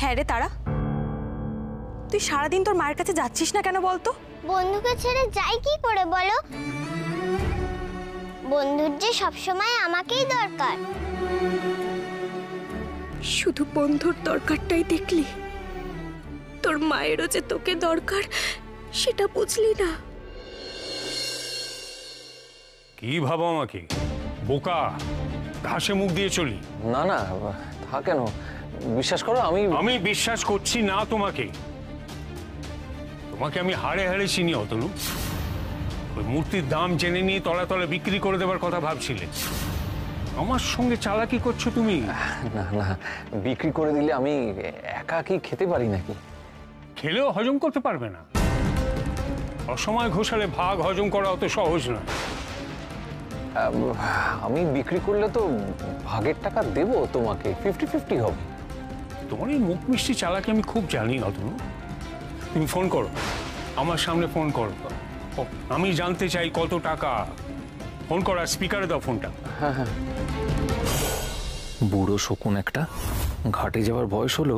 হ্যাঁ রে তারা, তুই সারাদিন তোর মায়ের কাছে যাচ্ছিস না কেন বলতো? বন্ধুকে ছেড়ে যাই কি করে বলো? বন্ধুর যে সবসময় আমাকেই দরকার। শুধু বন্ধুর দরকারটাই দেখলি, তোর মায়েরও যে তোকে দরকার সেটা বুঝলি না। কি ভাবো আমাকে বোকা, ঘাসে মুখ দিয়ে চলি? না না, তা কেন? বিশ্বাস করো, আমি বিশ্বাস করছি না তোমাকে। তোমাকে আমি হাড়ে হাড়ে চিনি অতনু। ওই মূর্তির দাম জেনে নিয়ে তলা তলা বিক্রি করে দেবার কথা ভাবছিলে। আমার সঙ্গে চালাকি করছো তুমি। না না, বিক্রি করে দিলে আমি একা কি খেতে পারি নাকি? খেলেও হজম করতে পারবে না। অসময় ঘোষালে ভাগ হজম করা অত সহজ নয়। আমি বিক্রি করলে তো ভাগের টাকা দেব তোমাকে, 50-50 হবে। তোমার এই মুখ মিষ্টি চালাকি আমি খুব জানি অতনু। তুমি ফোন করো, আমার সামনে ফোন করো। আমি জানতে চাই কত টাকা। ফোন করা, স্পিকারে দাও ফোনটা। হ্যাঁ হ্যাঁ। বুড়ো শকুন একটা, ঘাটে যাওয়ার বয়স হলো,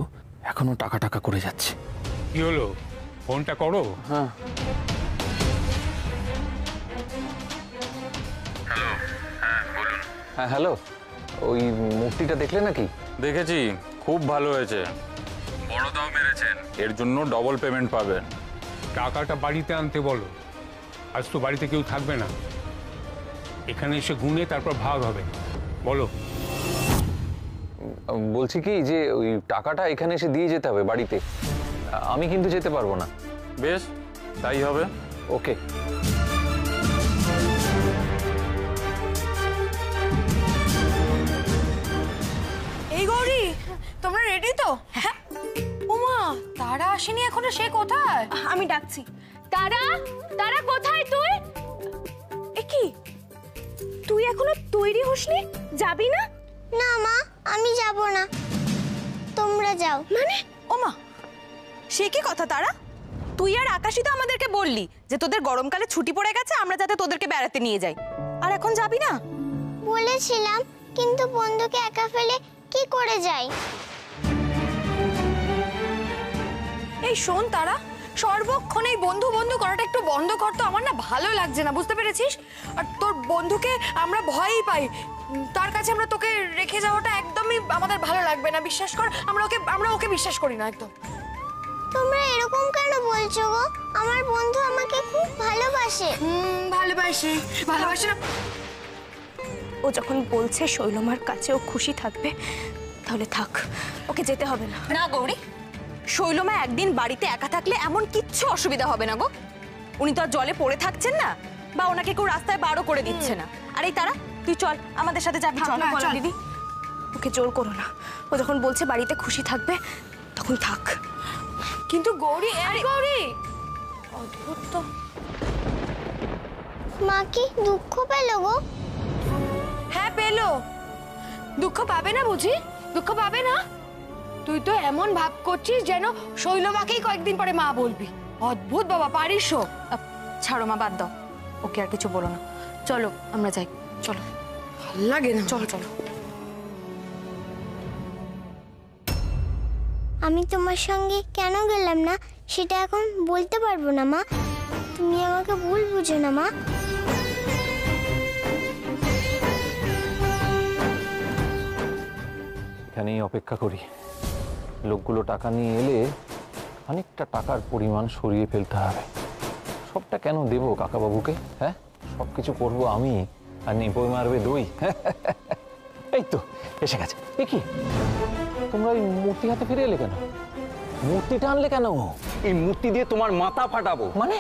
এখনো টাকা টাকা করে যাচ্ছে। কি হলো, ফোনটা করো। হ্যাঁ। হ্যাঁ হ্যালো, ওই মূর্তিটা দেখলে নাকি? দেখেছি, খুব ভালো হয়েছে। বড় দাও মেরেছেন, এর জন্য ডবল পেমেন্ট পাবেন। টাকাটা বাড়িতে আনতে বলো। আজ তো বাড়িতে কেউ থাকবে না, এখানে এসে গুনে তারপর ভাগ হবে। বলো। বলছি কি যে ওই টাকাটা এখানে এসে দিয়ে যেতে হবে বাড়িতে, আমি কিন্তু যেতে পারবো না। বেশ, তাই হবে। ওকে। এই গৌরী, তোমরা রেডি তো? হ্যাঁ। ওমা, তারা আসেনি এখনো, সে কোথায়? আমি ডাকছি। তারা, তারা কোথায় তুই? এ কি, তুই এখনো তৈরি হসনি? যাবি না? না মা, আমি যাব না, তোমরা যাও। মানে ওমা, সে কি কথা তারা? তুই আর আকাশই তো আমাদেরকে বললি যে তোদের গরমকালে ছুটি পড়ে গেছে, আমরা যাতে তোদেরকে বেড়াতে নিয়ে যাই, আর এখন যাবি না? বলেছিলাম, কিন্তু বন্ধুকে একা ফেলে কি করে যাই? এই শোন তারা, সর্বক্ষণ এই বন্ধু বন্ধু করাটা একটু বন্ধ কর তো, আমার না ভালো লাগছে না, বুঝতে পেরেছিস? আর তোর বন্ধুকে আমরা ভয়ই পাই, তার কাছে আমরা তোকে রেখে যাওয়াটা একদমই আমাদের ভালো লাগবে না, বিশ্বাস কর। আমরা ওকে বিশ্বাস করি না একদম। তোমরা এরকম কেন বলছো গো? আমার বন্ধু আমাকে খুব ভালোবাসে। ভালোবাসে না? ও যখন বলছে শৈলমার কাছেও খুশি থাকবে, তাহলে থাক, ওকে যেতে হবে না। না গৌরী, শৈলমা একদিন বাড়িতে একা থাকলে এমন কিচ্ছু অসুবিধা হবে না গো। উনি তো আর জলে পড়ে থাকছেন না, বা ওনাকে কেউ রাস্তায় বারও করে দিচ্ছে না। আর এই তারা, তুই চল, আমাদের সাথে যাবি। চল দিদি, ওকে জোর করো না। ও যখন বলছে বাড়িতে খুশি থাকবে, তখন থাক। কিন্তু গৌরী, গৌরী, অদ্ভুত তো। মা কি দুঃখ পেল গো? হ্যাঁ পেলো। দুঃখ পাবে না বুঝি? দুঃখ পাবে না? তুই তো এমন ভাব করছিস যেন শৈলমাকেই কয়েকদিন পরে মা বলবি। অদ্ভুত বাবা, পারিস? ছাড়ো মা, বাদ দাও, ওকে আর কিছু বলো না। চলো আমরা যাই, চলো। ভাল লাগে না, চলো চলো। আমি তোমার সঙ্গে কেন গেলাম না সেটা এখন বলতে পারবো না মা, তুমি আমাকে ভুল বুঝো না মা। এখানেই অপেক্ষা করি, লোকগুলো টাকা নিয়ে এলে অনেকটা টাকার পরিমাণ সরিয়ে ফেলতে হবে। সবটা কেন দেবো কাকাবাবুকে? হ্যাঁ, সব কিছু করবো আমি, আর নেপোয় মারবে দই। এই তো এসে গেছে। এ কি, তোমরা ওই মূর্তি হাতে ফিরে এলে কেন? মূর্তিটা আনলে কেন? এই মূর্তি দিয়ে তোমার মাথা ফাটাবো। মানে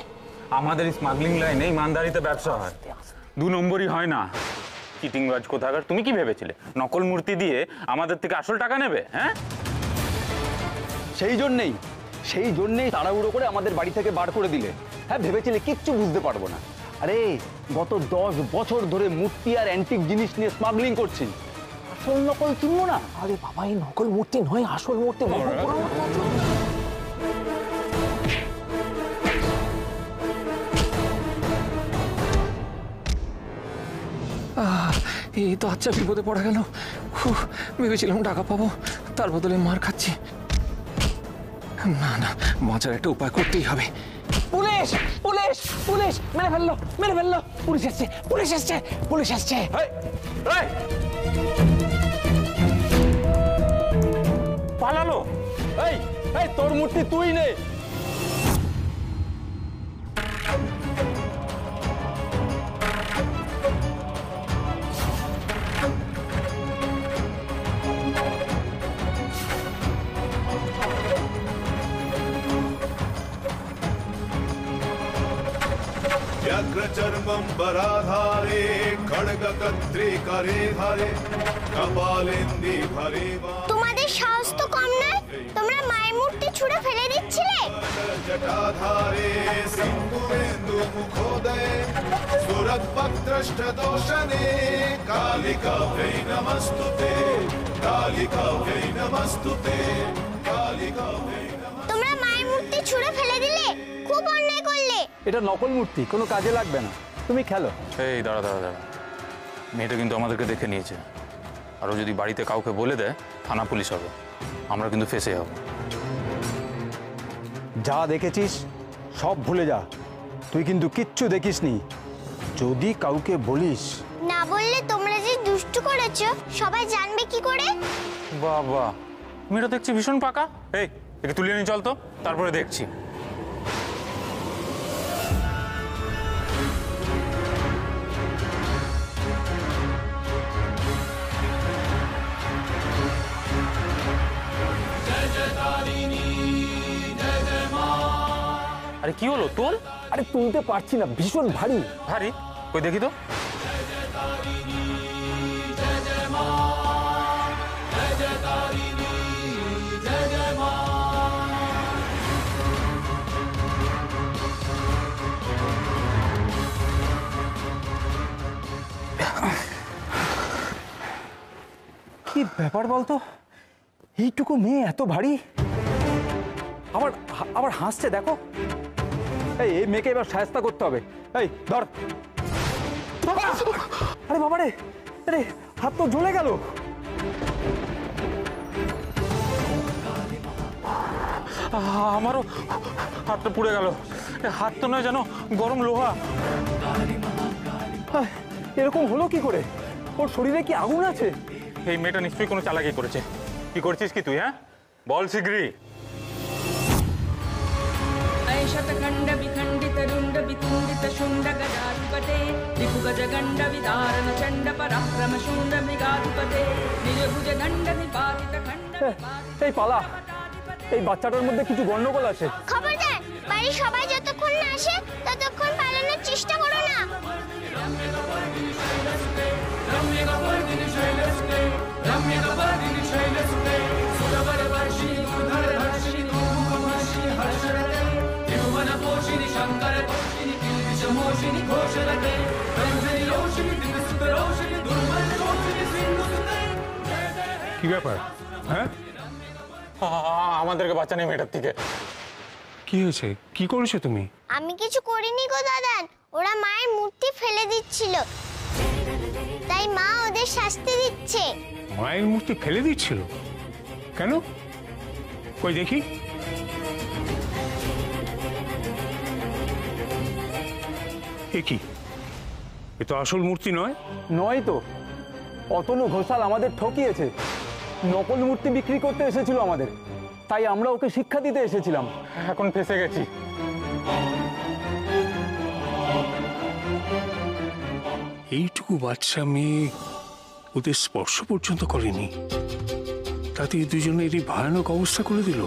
আমাদের স্মাগলিং লাইনে ইমানদারিতে ব্যবসা হয়, 2 নম্বরই হয় না। চিটিংবাজ কোথাকার। তুমি কি ভেবেছিলে নকল মূর্তি দিয়ে আমাদের থেকে আসল টাকা নেবে? হ্যাঁ, সেই জন্যেই তাড়াহুড়ো করে আমাদের বাড়ি থেকে বার করে দিলে। হ্যাঁ, ভেবেছিলে কিচ্ছু বুঝতে পারবো না। আরে গত 10 বছর ধরে মূর্তি আর অ্যান্টিক জিনিস নিয়ে স্মাগলিং করছি, আসল নকল চিনবো না? আরে বাবা, এই নকল মূর্তি নয়, আসল মূর্তি। এই তো আচ্ছা, বিপদে পড়া গেল। ভেবেছিলাম টাকা পাবো, তার বদলে মার খাচ্ছি। না না, বাঁচার একটা উপায় করতেই হবে। Police police police! মেরে ফেললো মেরে ফেললো! পুলিশ আসছে পুলিশ আসছে পুলিশ আসছে! পালালো। এই এই তোর মূর্তি তুই নে। व्यग्रचर्मं बराधारे खड्गकत्रे करे धरे कपालेन्दि भरे তোমাদের সাহস তো কম নয়, তোমরা মায়ের মূর্তি ছুঁড়ে ফেলে দিচ্ছিলে। जटाधारे सिंधुरेन्दु मुखोदये सुरद्भद्रष्टदोषणे कालिकाभ्यै नमस्तुते कालिकाभ्यै नमस्तुते कालिकाभ्यै তোমরা মায়ের মূর্তি ছুঁড়ে ফেলে দিলে, খুব অন্যায় করলে। এটা নকল মূর্তি, কোনো কাজে লাগবে না, তুমি খেলো। এই দাঁড়া দাঁড়া দাঁড়া, মেয়েটা কিন্তু আমাদেরকে দেখে নিয়েছে। আরও যদি বাড়িতে কাউকে বলে দেয় থানা পুলিশ হবে, আমরা কিন্তু ফেঁসে যাব। যা দেখেছিস সব ভুলে যা, তুই কিন্তু কিচ্ছু দেখিসনি। যদি কাউকে বলিস। না বললে তোমরা যে দুষ্টু করেছো সবাই জানবে কি করে? বাবা, মেয়েটা দেখছি ভীষণ পাকা। এই একে তুলে নিয়ে চল তো, তারপরে দেখছি। আরে কি হলো তোর? আরে তুলতে পারছি না, ভীষণ ভারী। ভারী? কই দেখি তো। কি ব্যাপার বলতো, এইটুকু মেয়ে এত ভারী, আবার আবার হাসছে দেখো। এই মেয়েকে এবার সাহায্য করতে হবে। এই ধর। আরে বাবা রে, আরে হাত তো জ্বলে গেল। আমারও হাতটা পুড়ে গেল। হাত তো নয় যেন গরম লোহা। এরকম হলো কি করে? ওর শরীরে কি আগুন আছে? এই মেয়েটা নিশ্চয়ই কোনো চালাকি করেছে। কি করছিস কি তুই? হ্যাঁ বল শীঘ্রই। शतखंड विखंडित रुंड वितुंडित शुंड गजाधिपते रिपुगज गंड विदारण चंड पराक्रम शुंड मृगाधिपते निजभुज दंड निपातित खंड এই পালা, এই বাচ্চাটার মধ্যে কিছু গন্ডগোল আছে। খবরদার, বাড়ির সবাই যতক্ষণ না আসে ততক্ষণ পালানোর চেষ্টা করো না। কি ব্যাপার? হ্যাঁ, আমাদেরকে বাচ্চা নেই মেয়েটার থেকে। কি হয়েছে? কি করেছো তুমি? আমি কিছু করিনি গো দাদান, ওরা মায়ের মূর্তি ফেলে দিচ্ছিল, তাই মা ওদের শাস্তি দিচ্ছে। মায়ের মূর্তি ফেলে দিচ্ছিল কেন? কই দেখি। এ কি? এ তো আসল মূর্তি নয়। নয় তো, অতনু ঘোষাল আমাদের ঠকিয়েছে, নকল মূর্তি বিক্রি করতে এসেছিল আমাদের, তাই আমরা ওকে শিক্ষা দিতে এসেছিলাম। এখন ফেঁসে গেছি। এইটুকু বাচ্চা মেয়ে ওদের স্পর্শ পর্যন্ত করেনি, তাতে এই দুজনের এই ভয়ানক অবস্থা করে দিল।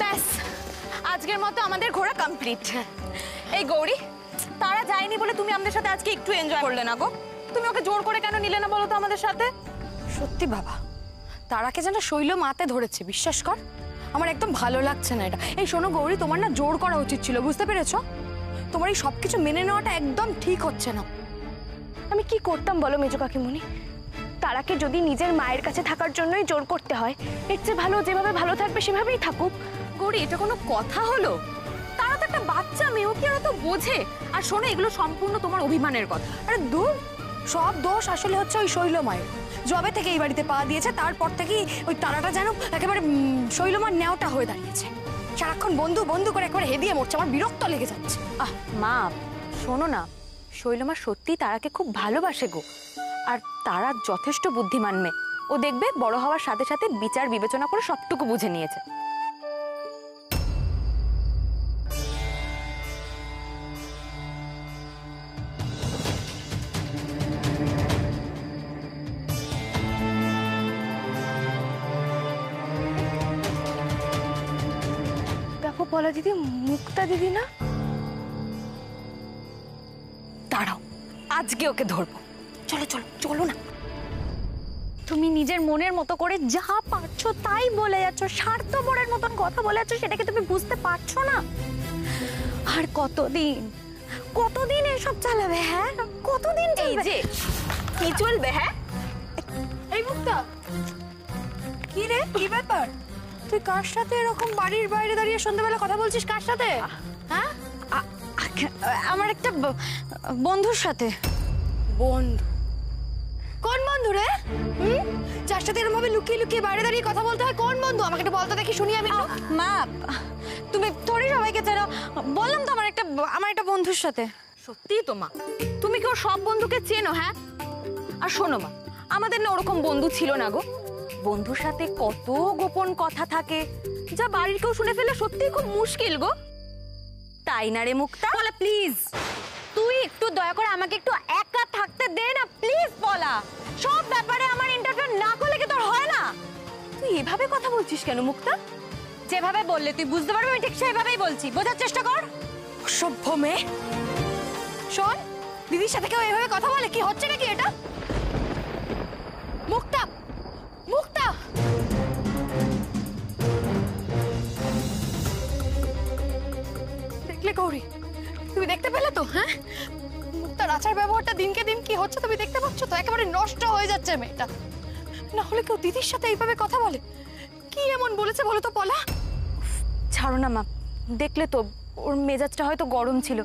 ব্যাস, আজকের মতো আমাদের ঘোরা কমপ্লিট। এই গৌরী, তারা যায়নি বলে তুমি আমাদের সাথে আজকে একটু এনজয় করলে না গো? তুমি ওকে জোর করে কেন নিলে না বলো তো আমাদের সাথে? সত্যি বাবা, তারাকে যেন শৈল মাতে ধরেছে, বিশ্বাস কর। আমার একদম ভালো লাগছে না এটা। এই শোনো গৌরী, তোমার না জোর করা উচিত ছিল, বুঝতে পেরেছো? তোমার এই সবকিছু মেনে নেওয়াটা একদম ঠিক হচ্ছে না। আমি কি করতাম বলো মেজো কাকিমণি? তারাকে যদি নিজের মায়ের কাছে থাকার জন্যই জোর করতে হয়, এর চেয়ে ভালো যেভাবে ভালো থাকবে সেভাবেই থাকুক। গৌরী, এটা কোনো কথা হলো? তারা তো একটা একটা বাচ্চা মেয়ে, ও কি আর তো বোঝে? আর শোনো, এগুলো সম্পূর্ণ তোমার অভিমানের কথা। আরে দূর, সব দোষ আসলে হচ্ছে ওই শৈলমায়ের। জবে থেকে এই বাড়িতে পা দিয়েছে তারপর থেকেই ওই তারাটা যেন একেবারে শৈলমার নেওয়াটা হয়ে দাঁড়িয়েছে। সারাক্ষণ বন্ধু বন্ধু করে একবারে হেদিয়ে মরছে, আমার বিরক্ত লেগে যাচ্ছে। মা শোনো না, শৈলমা সত্যি তারাকে খুব ভালোবাসে গো। আর তারা যথেষ্ট বুদ্ধিমান মেয়ে, ও দেখবে বড় হওয়ার সাথে সাথে বিচার বিবেচনা করে সবটুকু বুঝে নিয়েছে। দেখো পলা দিদি, মুক্তা দিদি না? দাঁড়াও, আজকে ওকে ধরবো। চলো চলো চলো না। তুমি নিজের মনের মতো করে যা পারছো তাই বলে যাচ্ছ, স্বার্থপরের মতন কথা বলে যাচ্ছ, সেটাকে তুমি বুঝতে পারছো না? আর কতদিন কতদিন এসব চালাবে? হ্যাঁ, কতদিন? এই যে কি চলবে? হ্যাঁ, এই মুক্তা, কি রে, কি ব্যাপার? তুই কার সাথে এরকম বাড়ির বাইরে দাঁড়িয়ে সন্ধ্যাবেলা কথা বলছিস? কার সাথে? হ্যাঁ, আমার একটা বন্ধুর সাথে। বন্ধু? কোন বন্ধু রে? যার সাথে এরকম ভাবে লুকিয়ে লুকিয়ে বাইরে দাঁড়িয়ে কথা বলতে হয়? কোন বন্ধু? আমাকে একটু বলতে দেখি, শুনি আমি। মা, তুমি থোড়ি সবাইকে চেনো। বললাম তো আমার একটা বন্ধুর সাথে। সত্যি তো মা, তুমি কি ওর সব বন্ধুকে চেনো? হ্যাঁ, আর শোনো মা, আমাদের না ওরকম বন্ধু ছিল না গো। বন্ধুর সাথে কত গোপন কথা থাকে যা বাড়ির কেউ শুনে ফেলে সত্যি খুব মুশকিল গো। তাই না রে মুক্তা? বলা প্লিজ, তুই একটু দয়া করে আমাকে একটু একা থাকতে দে না প্লিজ। বলা, সব ব্যাপারে আমার ইন্টারফেয়ার না করলে কি তোর হয় না? তুই এভাবে কথা বলছিস কেন মুক্তা? যেভাবে বললে তুই বুঝতে পারবি আমি ঠিক সেভাবেই বলছি, বোঝার চেষ্টা কর। অসভ্য মেয়ে। শোন, দিদির সাথে কেউ এভাবে কথা বলে? কি হচ্ছে নাকি এটা? মুক্তা, মুক্তা, দেখলে গৌরী? তুমি দেখতে পেলে তো? হ্যাঁ, মুক্তার আচার ব্যবহারটা দিনকে দিন কি হচ্ছে তুমি দেখতে পাচ্ছ তো? একেবারে নষ্ট হয়ে যাচ্ছে মেয়েটা। না হলে কেউ দিদির সাথে এইভাবে কথা বলে? কি এমন বলেছে বলো তো পলা? ছাড়ো না মা, দেখলে তো ওর মেজাজটা হয়তো গরম ছিল,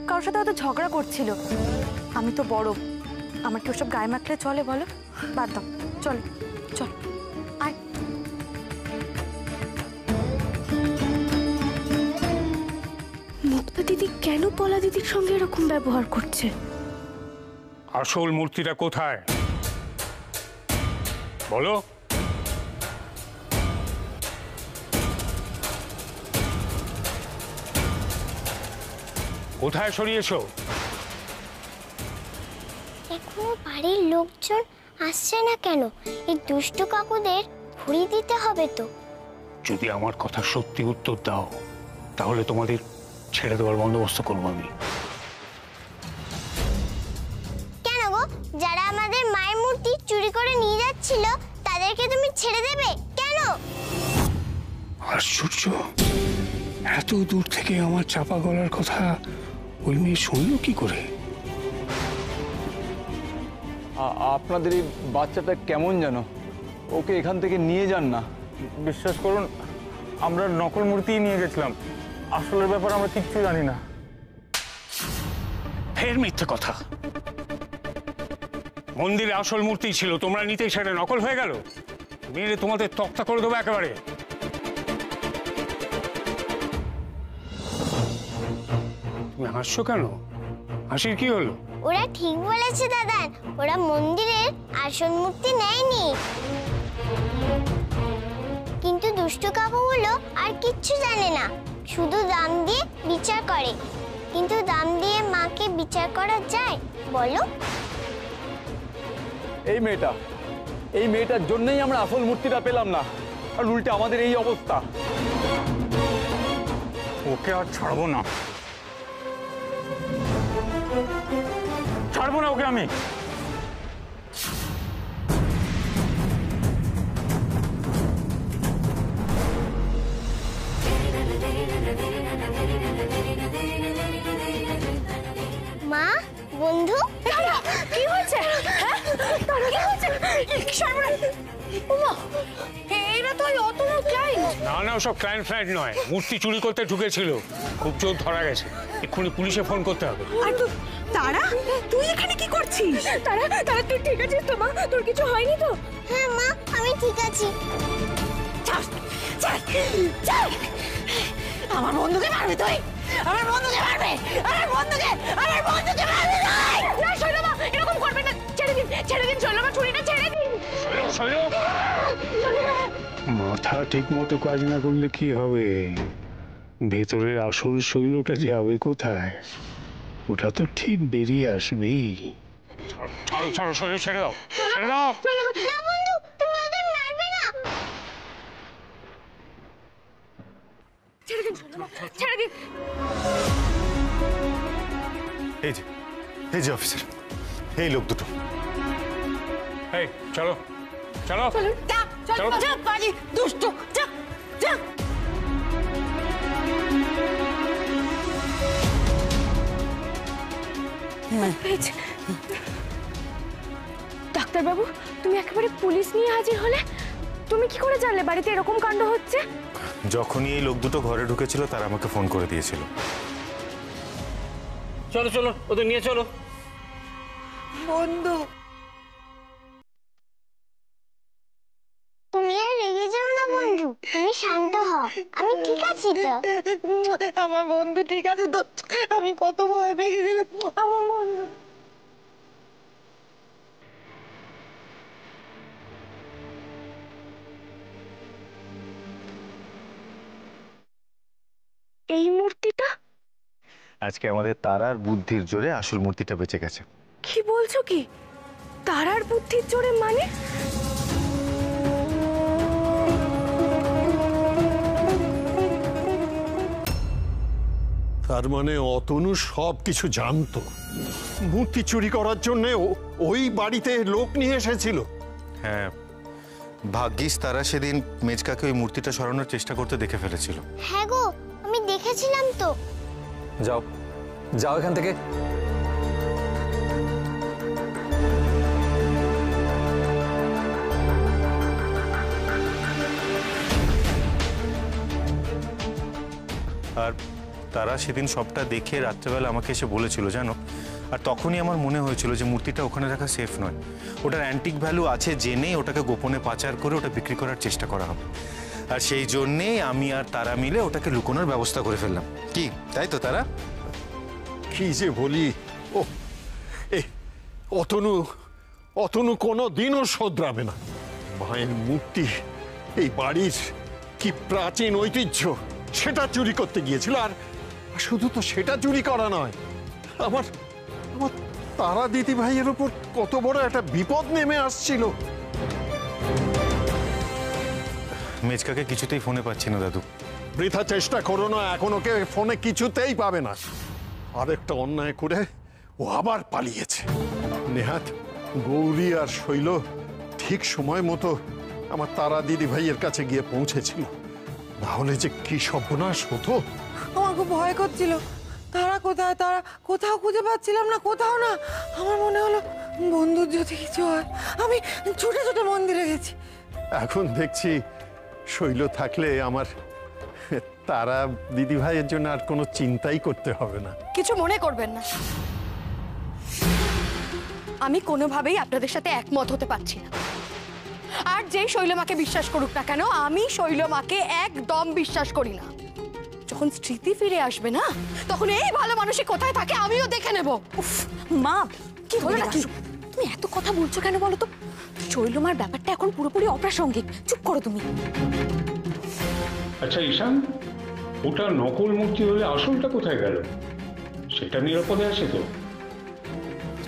কারোর সাথে হয়তো ঝগড়া করছিল। আমি তো বড়, আমার কি ওসব গায়ে মাখলে চলে বলো? বাদ দাও, চল চল আয়। মুক্তা দিদি কেন পলা দিদির সঙ্গে এরকম ব্যবহার করছে? আসল মূর্তিটা কোথায় বলো? কোথায় সরিয়েছো? এখনো বাড়ির লোকজন আসছে না কেন? এই দুষ্টু কাকুদের ভুড়ি দিতে হবে তো। যদি আমার কথা সত্যি উত্তর দাও তাহলে তোমাদের ছেড়ে দেওয়ার বন্দোবস্ত করবো আমি। কেন গো? যারা আমাদের মায়ের মূর্তি চুরি করে নিয়ে যাচ্ছিল তাদেরকে তুমি ছেড়ে দেবে কেন? আশ্চর্য, এত দূর থেকে আমার চাপা গলার কথা ওই মেয়ে শুনলো কি করে? আপনাদের এই বাচ্চাটা কেমন যেন, ওকে এখান থেকে নিয়ে যান না। বিশ্বাস করুন, আমরা নকল মূর্তি নিয়ে গেছিলাম, আসলের ব্যাপার আমরা কিচ্ছু জানি না। ফের মিথ্যে কথা। মন্দিরে আসল মূর্তি ছিল, তোমরা নিতেই সেটা নকল হয়ে গেল। মেরে তোমাদের তক্তা করে দেবো একেবারে। তুমি হাসছো কেন? হাসির কি হলো? ওরা ঠিক বলেছে দাদা, ওরা মন্দিরের আসল মূর্তি নেয়নি, কিন্তু দুষ্টু কাকুগুলো আর কিচ্ছু জানে না, শুধু দাম দিয়ে বিচার করে। কিন্তু দাম দিয়ে মাকে বিচার করা যায় বলো? এই মেয়েটার জন্যই আমরা আসল মূর্তিটা পেলাম না, আর উল্টে আমাদের এই অবস্থা। ওকে আর ছাড়বো না, ছাড়বো না ওকে আমি। মা, বন্ধু, কি হয়েছে? এরা তো ওই অতনু ক্লায়েন্ট। না না ওসব ক্লায়েন্ট ফ্লায়েন্ট নয়, মূর্তি চুরি করতে ঢুকেছিল, খুব জোর ধরা গেছে, এক্ষুনি পুলিশে ফোন করতে হবে। আর তারা, তুই এখানে কি করছিস? তারা তারা তুই ঠিক আছিস তো মা? তোর কিছু হয়নি তো? হ্যাঁ মা, আমি ঠিক আছি। আমার বন্ধুকে মারবে তুই? আমার বন্ধুকে মারবে? আমার বন্ধুকে মারবে তুই? না শৈলমা, এরকম করবে না, ছেড়ে দিন শৈলমা, ছুরিটা ছেড়ে দিন। মাথা ঠিক মতো কাজ না করলে কি হবে? ভেতরের আসল শৈলটা যাবে কোথায়? ওটা তো ঠিক বেরিয়ে আসবেই। ছেড়ে দাও, ছেড়ে দাও। ছেড়ে দিন। এই যে অফিসার, এই লোক দুটো। এই চলো চলো যা পালি দুষ্ট, যা যা। ডাক্তারবাবু, তুমি একেবারে পুলিশ নিয়ে হাজির হলে? তুমি কি করে জানলে বাড়িতে এরকম কাণ্ড হচ্ছে? যখনই এই লোক দুটো ঘরে ঢুকেছিল তারা আমাকে ফোন করে দিয়েছিল। চলো চলো, ওদের নিয়ে চলো। বন্ধু, তুমি আর রেগে যাও না বন্ধু, তুমি শান্ত হও, আমি ঠিক আছি তো। আমার বন্ধু ঠিক আছে তো? আমি কত ভয় পেয়ে গেছিলাম আমার বন্ধু। এই মূর্তিটা? আজকে আমাদের তারার বুদ্ধির জোরে আসল মূর্তিটা বেঁচে গেছে। কি বলছো কি? তারার বুদ্ধির জোরে মানে? তার মানে অতনু সব কিছু জানতো, মূর্তি চুরি করার জন্য ওই বাড়িতে লোক নিয়ে এসেছিল। হ্যাঁ, ভাগ্যিস তারা সেদিন মেজকাকে ওই মূর্তিটা সরানোর চেষ্টা করতে দেখে ফেলেছিল। হ্যাঁ গো, আমি দেখেছিলাম তো। যাও যাও এখান থেকে। আর তারা সেদিন সবটা দেখে রাত্রেবেলা আমাকে এসে বলেছিল জানো, আর তখনই আমার মনে হয়েছিল যে মূর্তিটা ওখানে রাখা সেফ নয়, ওটার অ্যান্টিক ভ্যালু আছে জেনেই ওটাকে গোপনে পাচার করে ওটা বিক্রি করার চেষ্টা করা হবে। আর সেই জন্যেই আমি আর তারা মিলে ওটাকে লুকোনোর ব্যবস্থা করে ফেললাম। কি তাই তো তারা? কি যে বলি, ও অতনু কোনো দিনও শোধরাবে না। মায়ের মূর্তি, এই বাড়ির কি প্রাচীন ঐতিহ্য, সেটা চুরি করতে গিয়েছিল। আর শুধু তো সেটা চুরি করা নয়, আমার তারা দিদি ভাইয়ের উপর কত বড় একটা বিপদ নেমে আসছিল। মেজকাকে কিছুতেই ফোনে পাচ্ছি না দাদু। বৃথা চেষ্টা করো না, এখন ওকে ফোনে কিছুতেই পাবে না। আরেকটা অন্যায় করে ও আবার পালিয়েছে। নেহাত গৌরী আর শৈল ঠিক সময় মতো আমার তারা দিদি ভাইয়ের কাছে গিয়ে পৌঁছেছিল, নাহলে যে কি সর্বনাশ হতো। আমার খুব ভয় করছিল। তারা কোথায়? তারা কোথাও খুঁজে পাচ্ছিলাম না, কোথাও না। আমার মনে হলো বন্ধুর যদি কিছু হয়। আমি ছুটে ছুটে মন্দিরে গেছি। এখন দেখছি শৈল থাকলে আমার তারা দিদি ভাইয়ের জন্য আর কোনো চিন্তাই করতে হবে না। কিছু মনে করবেন না, আমি কোনোভাবেই আপনাদের সাথে একমত হতে পারছি না। আর যেই শৈলমাকে বিশ্বাস করুক না কেন, আমি শৈলমাকে একদম বিশ্বাস করি না। যখন স্মৃতি ফিরে আসবে না, তখন এই ভালো মানুষই কোথায় থাকে আমিও দেখে নেব। উফ মা, কি হলো নাকি? তুমি এত কথা বলছো কেন বলো তো? শৈলমার ব্যাপারটা এখন পুরোপুরি অপ্রাসঙ্গিক। চুপ করো তুমি। আচ্ছা ঈশান, ওটা নকল মূর্তি হলে আসলটা কোথায় গেল? সেটা নিরাপদে আছে তো?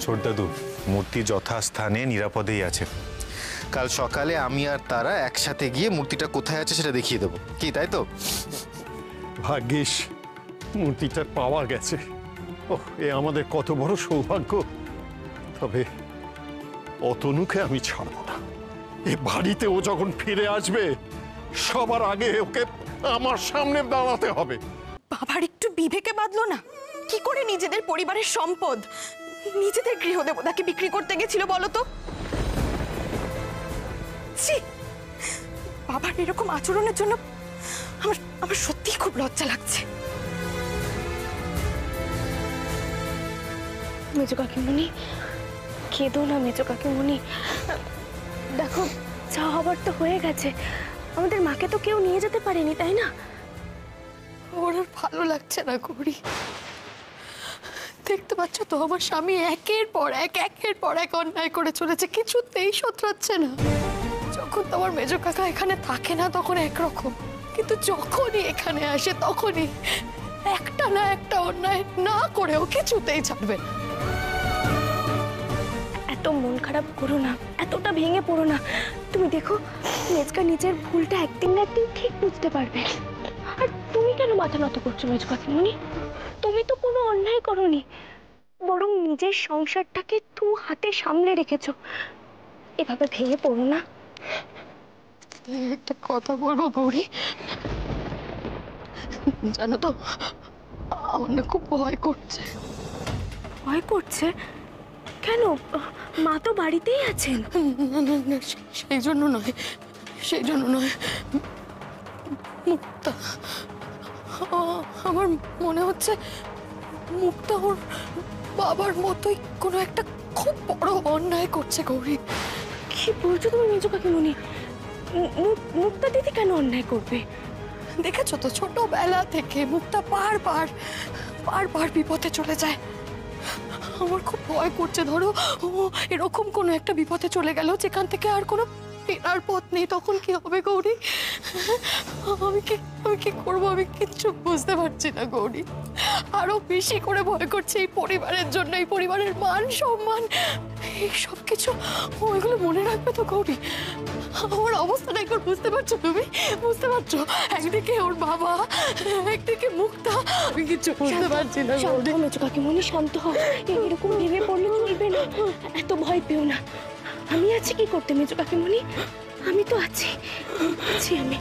ছোট দাদু, মূর্তি যথাস্থানে নিরাপদেই আছে। কাল সকালে আমি আর তারা একসাথে গিয়ে মূর্তিটা কোথায় আছে সেটা দেখিয়ে দেবো। কি তাই তো? ভাগ্যিস মূর্তিটা পাওয়া গেছে। ওহ, এ আমাদের কত বড় সৌভাগ্য। তবে অতনুকে আমি ছাড়ব না। এ বাড়িতে ও যখন ফিরে আসবে, সবার আগে ওকে আমার সামনে দাঁড়াতে হবে। বাবার একটু বিবেকে বাঁধলো না? কি করে নিজেদের পরিবারের সম্পদ নিজেদের গৃহদেবতাকে বিক্রি করতে গেছিল বলো তো? বাবার এরকম আচরণের জন্য আমার আমার সত্যিই খুব লজ্জা লাগছে। মেজো কাকিমণি, কেঁদো না মেজো কাকিমণি। দেখো, যা হবার তো হয়ে গেছে। আমাদের মাকে তো কেউ নিয়ে যেতে পারেনি, তাই না? ওর আর ভালো লাগছে না গৌরী। দেখতে পাচ্ছ তো, আমার স্বামী একের পর এক অন্যায় করে চলেছে, কিছুতেই শোধরাচ্ছে না। যখন তোমার মেজো কাকা এখানে থাকে না তখন একরকম, কিন্তু যখনই এখানে আসে তখনই একটা না একটা অন্যায় না করেও কিছুতেই ছাড়বে না। এত মন খারাপ করো না, এতটা ভেঙে পড়ো না। তুমি দেখো, মেজকা নিজের ভুলটা একদিন না একদিন ঠিক বুঝতে পারবে। আর তুমি কেন মাথা নত করছো মেজো কাকিমণি? তুমি তো কোনো অন্যায় করোনি, বরং নিজের সংসারটাকে দু হাতে সামলে রেখেছো। এভাবে ভেঙে পড়ো না। একটা কথা বলবো গৌরী, জানো তো আমার না খুব ভয় করছে। ভয় করছে কেন? মা তো বাড়িতেই আছেন। সেই জন্য নয়, সেই জন্য নয়। মুক্তা, আমার মনে হচ্ছে মুক্তা ওর বাবার মতোই কোনো একটা খুব বড় অন্যায় করছে গৌরী। কি বলছো তুমি মেজো কাকিমণি? মুক্তা দিদি কেন অন্যায় করবে? দেখেছো তো, ছোটবেলা থেকে মুক্তা বারবার বিপদে চলে যায়। আমার খুব ভয় করছে, ধরো ও এরকম কোনো একটা বিপদে চলে গেল যেখান থেকে আর কোনো ফেরার পথ নেই, তখন কি হবে গৌরী? আমি কি করবো? আমি কিচ্ছু বুঝতে পারছি না গৌরী। আরো বেশি করে ভয় করছে এই পরিবারের জন্য, এই পরিবারের মান সম্মান এই সব কিছু ওইগুলো মনে রাখবে তো গৌরী? আমার অবস্থাটা একবার বুঝতে পারছো তুমি? বুঝতে পারছো? একদিকে ওর বাবা, একদিকে মুক্তা, আমি কিচ্ছু বুঝতে পারছি না। শান্ত হও মেজো কাকিমণি, শান্ত হও। এরকম ভেঙে পড়লে চলবে না, এত ভয় পেও না। আমি আছি কি করতে মেজো কাকিমণি, আমি তো আছি আমি।